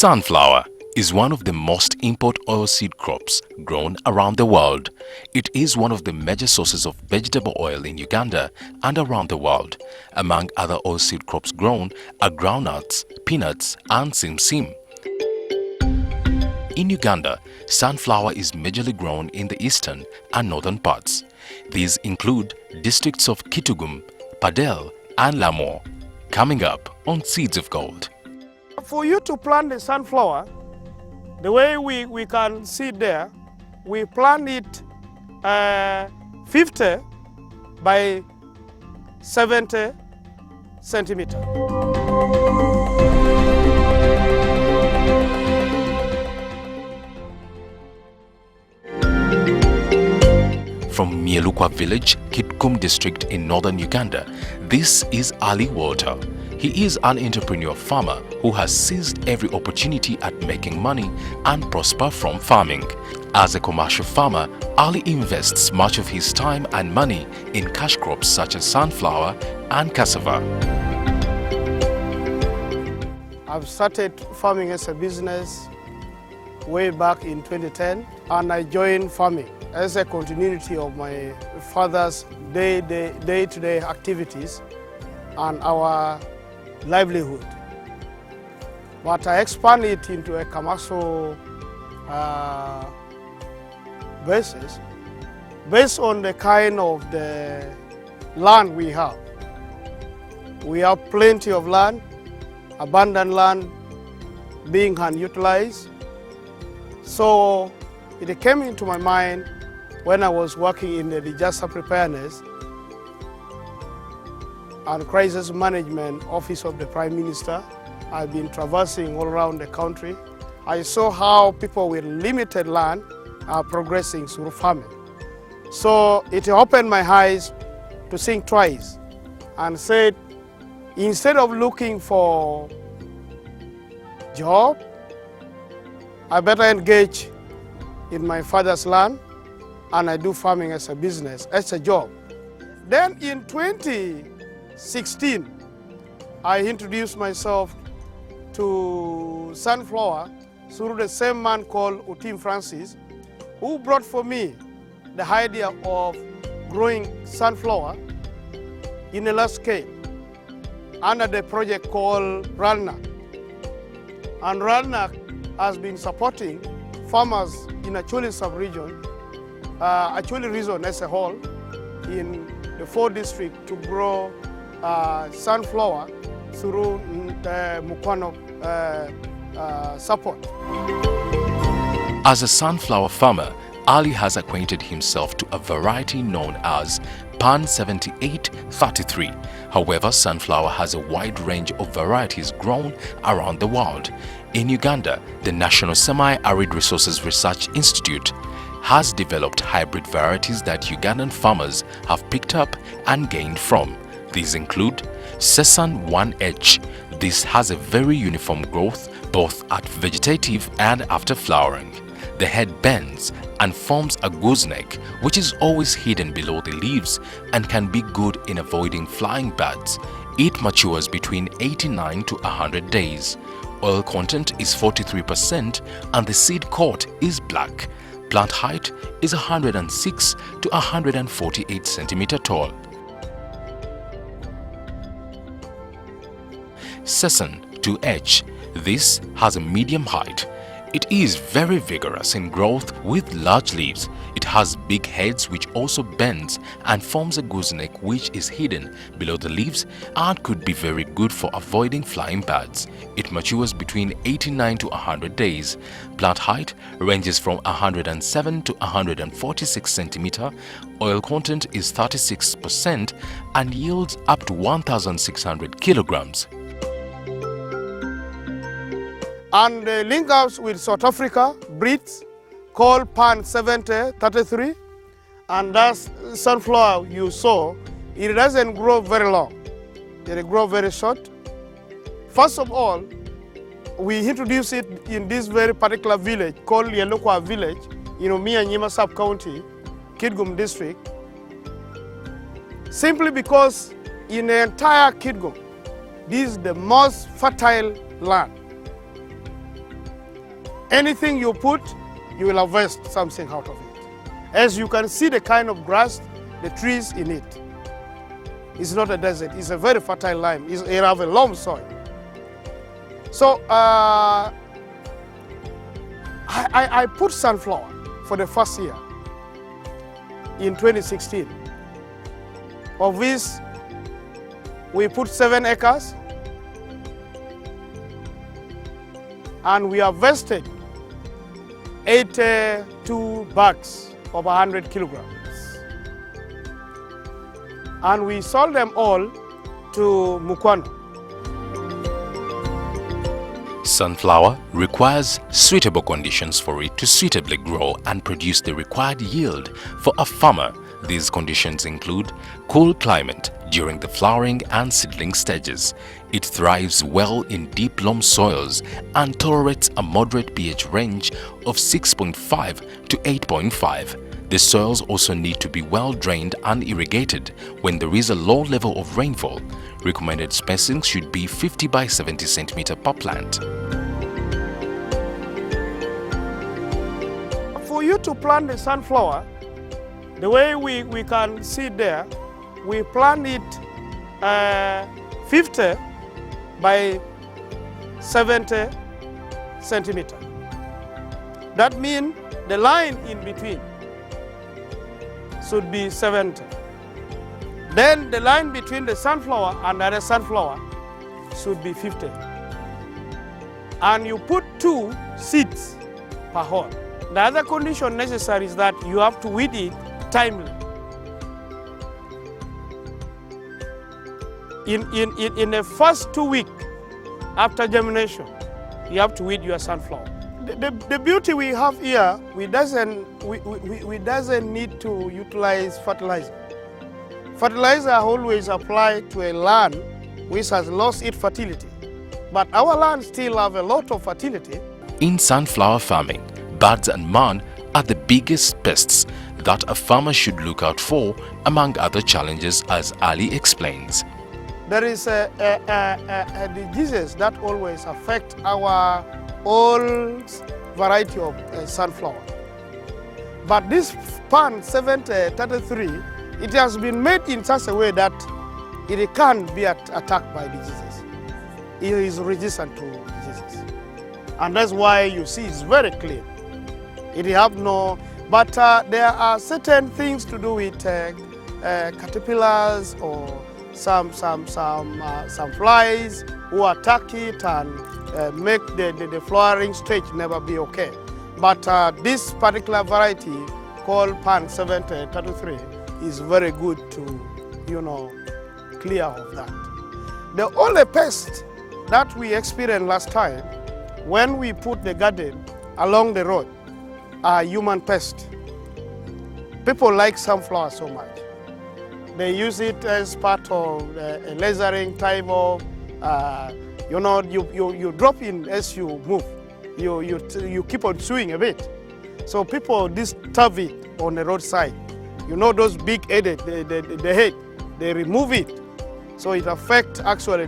Sunflower is one of the most important oilseed crops grown around the world. It is one of the major sources of vegetable oil in Uganda and around the world. Among other oilseed crops grown are groundnuts, peanuts and simsim. In Uganda, sunflower is majorly grown in the eastern and northern parts. These include districts of Kitgum, Padel and Lamor. Coming up on Seeds of Gold. For you to plant the sunflower, the way we can see there, we plant it 50 by 70 centimeters. From Mielukwa village, Kitgum district in northern Uganda, this is Ali Walter. He is an entrepreneur farmer who has seized every opportunity at making money and prosper from farming. As a commercial farmer, Ali invests much of his time and money in cash crops such as sunflower and cassava. I've started farming as a business way back in 2010, and I joined farming as a continuity of my father's day-to-day activities and our livelihood. But I expand it into a commercial basis based on the kind of the land we have. We have plenty of land, abundant land being unutilized. So it came into my mind when I was working in the disaster preparedness and crisis management office of the Prime Minister. I've been traversing all around the country. I saw how people with limited land are progressing through farming. So it opened my eyes to think twice and said, instead of looking for job, I better engage in my father's land and I do farming as a business, as a job. Then in 2016, I introduced myself to sunflower through the same man called Utim Francis, who brought for me the idea of growing sunflower in a large scale under the project called RALNA. And RALNA has been supporting farmers in Acholi sub-region, Acholi region as a whole, in the 4 districts to grow sunflower through Mukwano support. As a sunflower farmer, Ali has acquainted himself to a variety known as Pan 7833. However, sunflower has a wide range of varieties grown around the world. In Uganda, the National Semi-Arid Resources Research Institute has developed hybrid varieties that Ugandan farmers have picked up and gained from. These include Sesan 1H. This has a very uniform growth both at vegetative and after flowering. The head bends and forms a gooseneck, which is always hidden below the leaves and can be good in avoiding flying birds. It matures between 89 to 100 days. Oil content is 43% and the seed coat is black. Plant height is 106 to 148 centimeters tall. Sesan 2H. This has a medium height. It is very vigorous in growth with large leaves. It has big heads which also bends and forms a gooseneck which is hidden below the leaves and could be very good for avoiding flying birds. It matures between 89 to 100 days. Plant height ranges from 107 to 146 centimeters. Oil content is 36% and yields up to 1,600 kilograms. And the link ups with South Africa breeds called Pan 7033, and that's sunflower you saw. It doesn't grow very long, it grows very short. First of all, we introduced it in this very particular village called Mielukwa village in Nyima sub-county, Kitgum district, simply because in the entire Kitgum, this is the most fertile land. Anything you put, you will harvest something out of it. As you can see the kind of grass, the trees in it. It's not a desert, it's a very fertile land. It has a loam soil. So I put sunflower for the first year in 2016. Of this, we put 7 acres and we harvested 82 bags of 100 kilograms. And we sold them all to Mukwano. Sunflower requires suitable conditions for it to suitably grow and produce the required yield. For a farmer, these conditions include cool climate during the flowering and seedling stages. It thrives well in deep loam soils and tolerates a moderate pH range of 6.5 to 8.5. The soils also need to be well drained and irrigated when there is a low level of rainfall. Recommended spacing should be 50 by 70 cm per plant. For you to plant the sunflower, the way we can see there, we plant it 50 by 70 centimeter. That means the line in between should be 70. Then the line between the sunflower and the other sunflower should be 50. And you put 2 seeds per hole. The other condition necessary is that you have to weed it timely. In the first 2 weeks after germination, you have to weed your sunflower. The beauty we have here, we doesn't need to utilize fertilizer. Fertilizer always applied to a land which has lost its fertility. But our land still have a lot of fertility. In sunflower farming, buds and man are the biggest pests that a farmer should look out for, among other challenges, as Ali explains. There is a disease that always affect our old variety of sunflower. But this pan 7033, it has been made in such a way that it can't be attacked by diseases. It is resistant to diseases. And that's why you see it's very clean. It have no, but there are certain things to do with caterpillars or some flies who attack it and make the flowering stage never be okay. But this particular variety called Pan 7033 is very good to, clear of that. The only pest that we experienced last time when we put the garden along the road are human pests. People like sunflower so much. They use it as part of a lasering type of, you drop in as you move. You keep on chewing a bit. So people disturb it on the roadside. You know those big headed, the head, they remove it. So it affects actually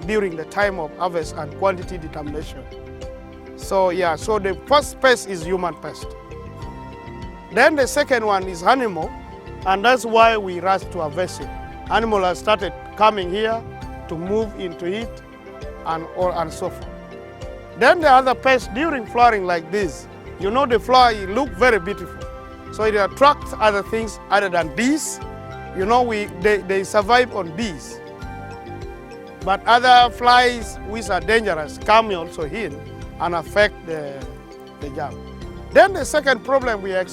during the time of harvest and quantity determination. So yeah, so the first pest is human pest. Then the second one is animal, and that's why we rush to harvest it. Animal has started coming here to move into it and so forth. Then the other pest during flowering like this, the flower look very beautiful. So it attracts other things other than bees. They survive on bees. But other flies which are dangerous come also in and affect the jam. Then the second problem we the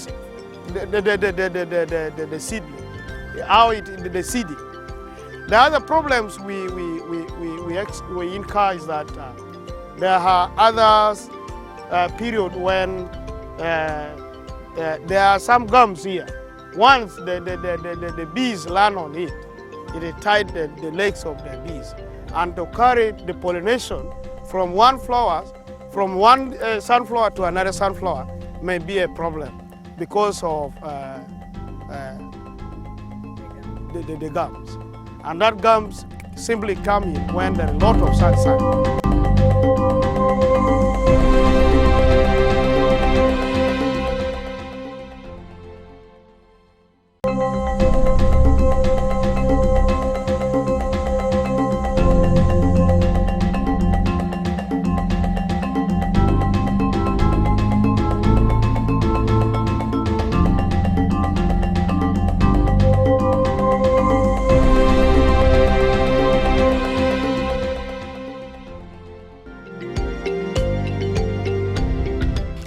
seedling, the seeding. The other problems we incur is that there are others period when there are some gums here. Once the bees land on it, it tied the legs of the bees, and to carry the pollination from one sunflower to another sunflower may be a problem because of the gums. And that gums simply come in when there is a lot of sunshine.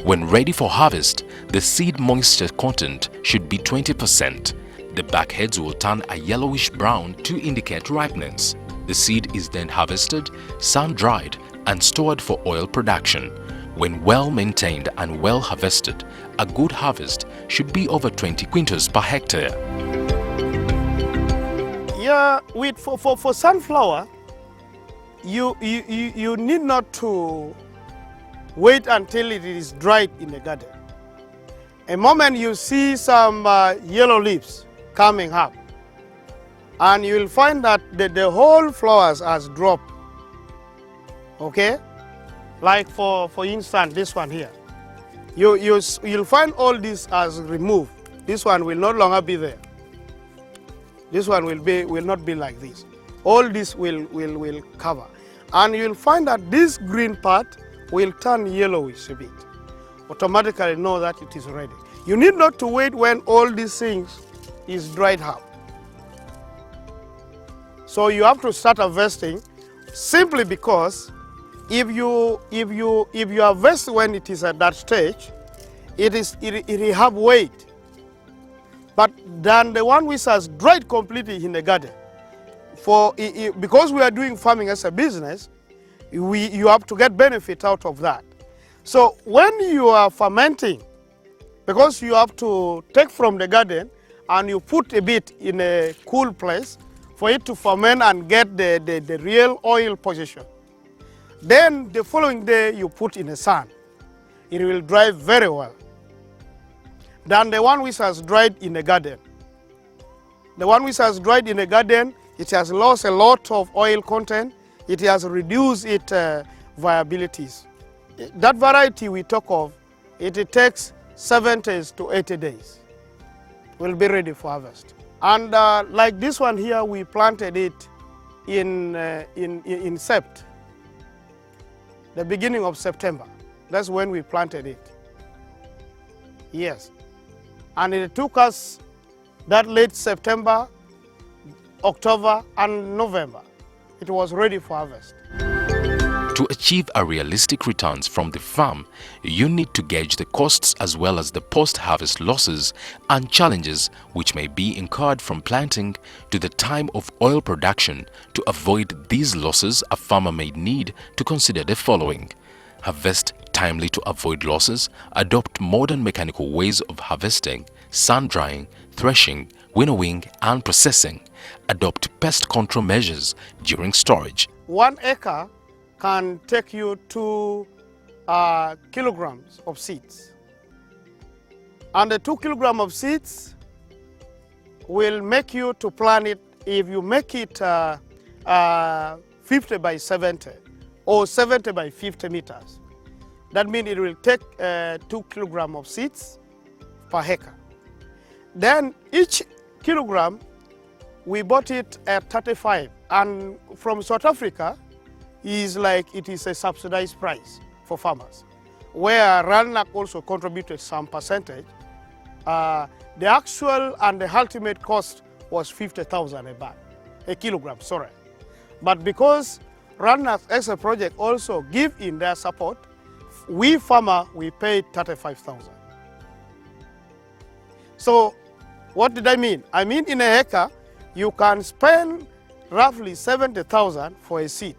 When ready for harvest, the seed moisture content should be 20%. The back heads will turn a yellowish brown to indicate ripeness. The seed is then harvested, sun-dried, and stored for oil production. When well maintained and well harvested, a good harvest should be over 20 quintals per hectare. Yeah, for sunflower, you need not to wait until it is dried in the garden. A moment you see some yellow leaves coming up, and you will find that the whole flowers has dropped. Okay, like for instance, this one here, you'll find all this as removed. This one will no longer be there. This one will not be like this. All this will cover, and you'll find that this green part will turn yellowish a bit. Automatically know that it is ready. You need not to wait when all these things is dried up. So you have to start harvesting simply because if you harvest when it is at that stage, it have weight. But than the one which has dried completely in the garden. Because we are doing farming as a business, you have to get benefit out of that. So when you are fermenting, because you have to take from the garden and you put a bit in a cool place for it to ferment and get the real oil position. Then the following day you put in the sun. It will dry very well than the one which has dried in the garden. The one which has dried in the garden, it has lost a lot of oil content. It has reduced its viabilities. That variety we talk of, it takes 70 to 80 days. Will be ready for harvest. And like this one here, we planted it in Sept, the beginning of September. That's when we planted it. Yes. And it took us that late September, October, and November. It was ready for harvest. To achieve a realistic returns from the farm, you need to gauge the costs as well as the post-harvest losses and challenges which may be incurred from planting to the time of oil production. To avoid these losses, a farmer may need to consider the following: harvest timely to avoid losses, adopt modern mechanical ways of harvesting, sun-drying, threshing, winnowing, and processing, adopt pest control measures during storage. 1 acre can take you 2 kilograms of seeds. And the 2 kilograms of seeds will make you to plant it, if you make it 50 by 70 or 70 by 50 meters. That means it will take 2 kilograms of seeds per acre. Then each kilogram, we bought it at 35, and from South Africa, it is a subsidized price for farmers, where RANAC also contributed some percentage. The actual and the ultimate cost was 50,000 a kilogram, sorry. But because RANAC as a project also give in their support, we farmer, we paid 35,000. So what did I mean? I mean in a acre, you can spend roughly 70,000 for a seed.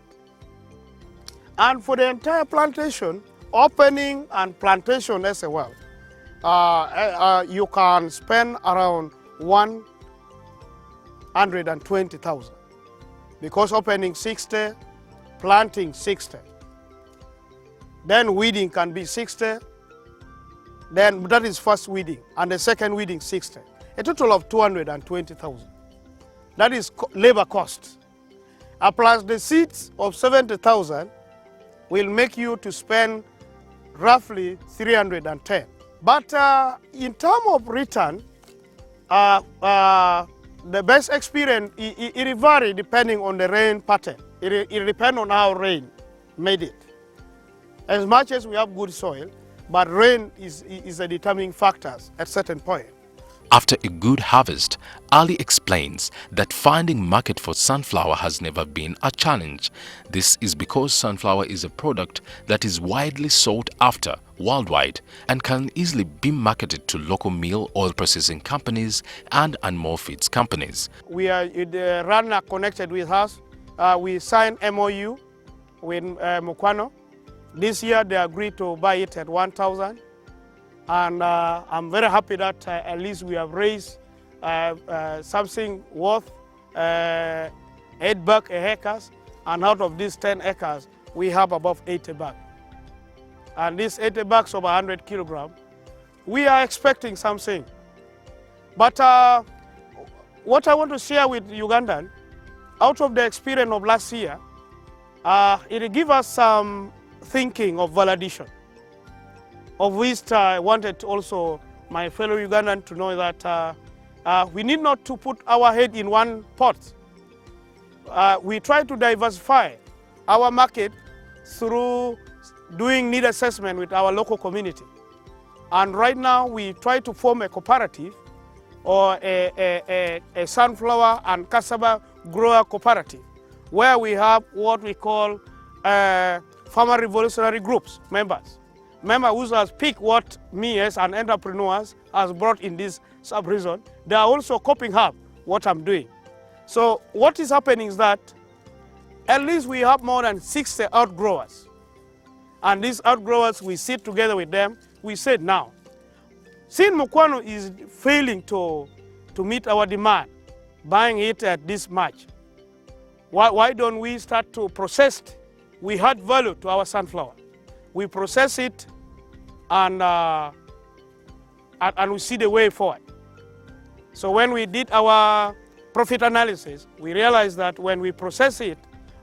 And for the entire plantation, opening and plantation as well, you can spend around 120,000, because opening 60, planting 60. Then weeding can be 60, then that is first weeding, and the second weeding 60. A total of 220,000. That is labor cost. Plus the seeds of 70,000, will make you to spend roughly 310. But in terms of return, the best experience, it varies depending on the rain pattern. It depends on how rain made it. As much as we have good soil, but rain is a determining factor at certain point. After a good harvest, Ali explains that finding market for sunflower has never been a challenge. This is because sunflower is a product that is widely sought after worldwide and can easily be marketed to local meal oil processing companies and animal feeds companies. We are the runner connected with us. We signed MOU with Mukwano. This year they agreed to buy it at 1,000. And I'm very happy that at least we have raised something worth $8 acres, and out of these 10 acres, we have above 80 bags. And these 80 bags of 100 kilograms, we are expecting something. But what I want to share with Ugandan, out of the experience of last year, it gives us some thinking of validation, of which I wanted also my fellow Ugandan to know that we need not to put our head in one pot. We try to diversify our market through doing need assessment with our local community. And right now we try to form a cooperative or a sunflower and cassava grower cooperative, where we have what we call farmer revolutionary groups members who has picked what me as an entrepreneur has brought in this sub-region. They are also copying up what I'm doing. So what is happening is that at least we have more than 60 outgrowers. And these outgrowers, we sit together with them. We said now, since Mukwano is failing to meet our demand, buying it at this much, why don't we start to process it? We add value to our sunflower. We process it and we see the way forward. So when we did our profit analysis, we realized that when we process it,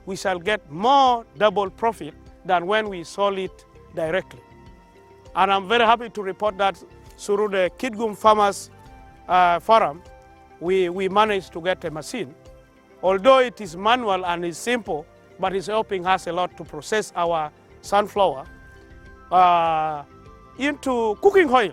we shall get more double profit than when we sold it directly. And I'm very happy to report that through the Kitgum Farmers Forum, we managed to get a machine. Although it is manual and is simple, but it's helping us a lot to process our sunflower into cooking oil.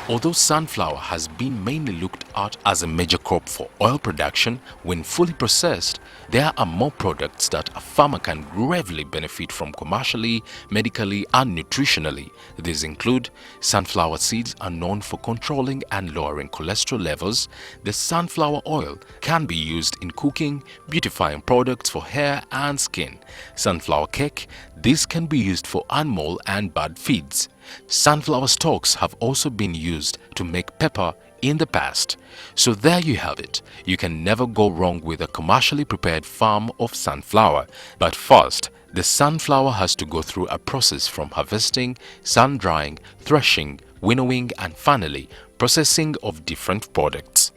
Although sunflower has been mainly looked at as a major crop for oil production, when fully processed, there are more products that a farmer can gravely benefit from commercially, medically, and nutritionally. These include sunflower seeds are known for controlling and lowering cholesterol levels. The sunflower oil can be used in cooking, beautifying products for hair and skin. Sunflower cake, this can be used for animal and bird feeds. Sunflower stalks have also been used to make pepper in the past. So there you have it. You can never go wrong with a commercially prepared farm of sunflower. But first, the sunflower has to go through a process from harvesting, sun drying, threshing, winnowing, and finally processing of different products.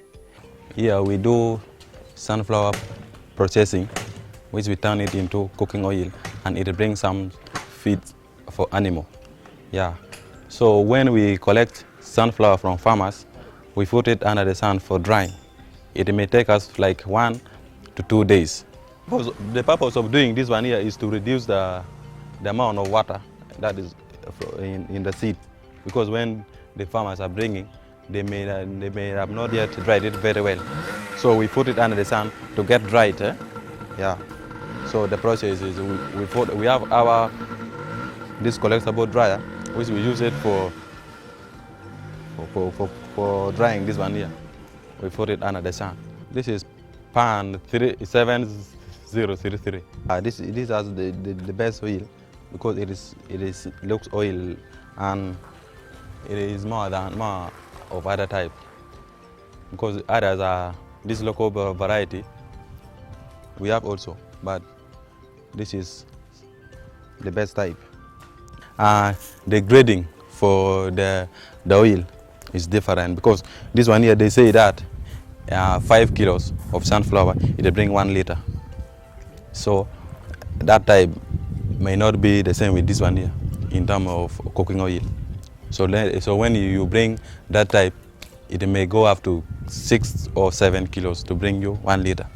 Here we do sunflower processing, which we turn it into cooking oil, and it brings some feed for animal. Yeah. So when we collect sunflower from farmers, we put it under the sun for drying. It may take us like 1 to 2 days. The purpose of doing this one here is to reduce the amount of water that is in the seed, because when the farmers are bringing, they may have not yet dried it very well. So we put it under the sun to get dried. Yeah. So the process is we have this collectible dryer, which we use it for drying this one here. We put it under the sun. This is pan 7033. This has the best oil because it looks oil and it is more of other type, because others are this local variety we have also, but this is the best type. The grading for the oil, is different, because this one here, they say that 5 kilos of sunflower, it will bring 1 liter. So that type may not be the same with this one here in terms of cooking oil. So when you bring that type, it may go up to 6 or 7 kilos to bring you 1 liter.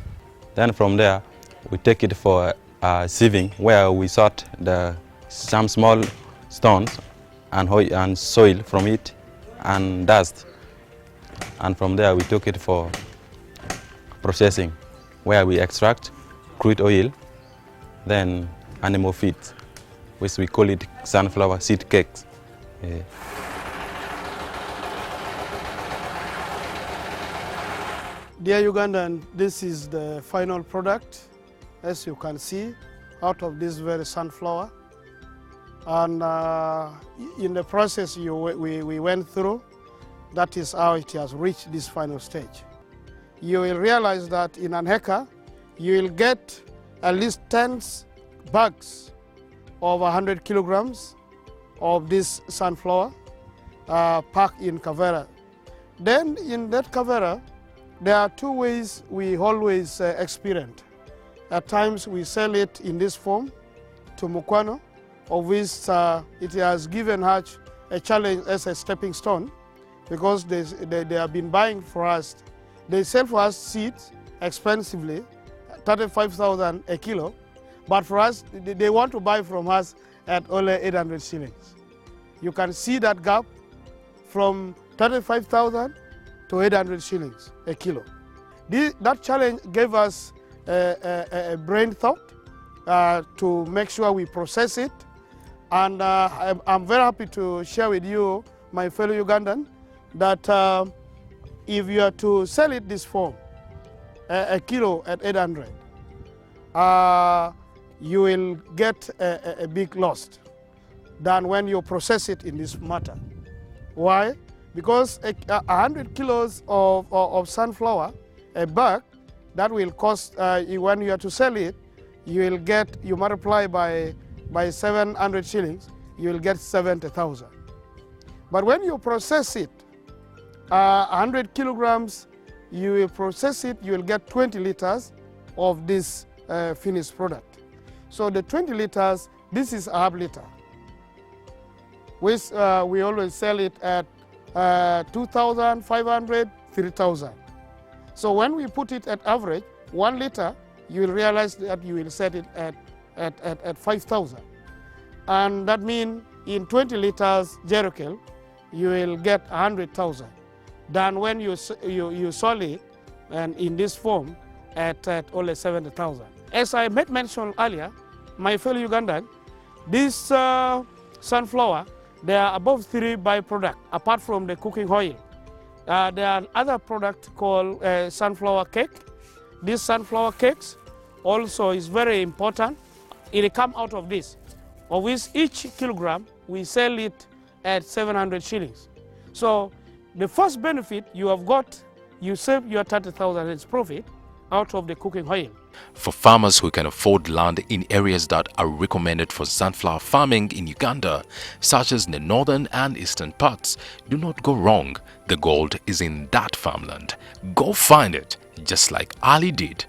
Then from there, we take it for sieving, where we sort some small stones and soil from it and dust. And from there, we took it for processing, where we extract crude oil, then animal feed, which we call it sunflower seed cakes. Dear Ugandan, this is the final product, as you can see, out of this very sunflower. And in the process we went through, that is how it has reached this final stage. You will realize that in an hectare, you will get at least 10 bags of 100 kilograms of this sunflower packed in kavera. Then in that kavera, there are 2 ways we always experiment. At times we sell it in this form to Mukwano, of which it has given us a challenge as a stepping stone, because they have been buying for us. They sell for us seeds expensively, 35,000 a kilo, but for us, they want to buy from us at only 800 shillings. You can see that gap from 35,000 to 800 shillings a kilo. That challenge gave us a brain thought to make sure we process it. And I'm very happy to share with you, my fellow Ugandan, that if you are to sell it this form, a kilo at 800, you will get a big loss than when you process it in this matter. Why? Because 100 kilos of sunflower, a bag, that will cost, when you are to sell it, you multiply by 700 shillings, you will get 70,000. But when you process it, 100 kilograms, you will process it, you will get 20 liters of this finished product. So the 20 liters, this is a half liter, which we always sell it at 2,500, 3,000. So when we put it at average, 1 liter, you will realize that you will set it at 5,000. And that means in 20 liters jerrycan, you will get 100,000. Than when you sold it and in this form at only 70,000. As I made mention earlier, my fellow Ugandan, this sunflower, there are above 3 byproducts apart from the cooking oil. There are other products called sunflower cake. These sunflower cakes also is very important. It comes out of this, of which each kilogram we sell it at 700 shillings. So the first benefit you have got, you save your 30,000 as profit out of the cooking oil. For farmers who can afford land in areas that are recommended for sunflower farming in Uganda, such as the northern and eastern parts, do not go wrong. The gold is in that farmland. Go find it, just like Ali did.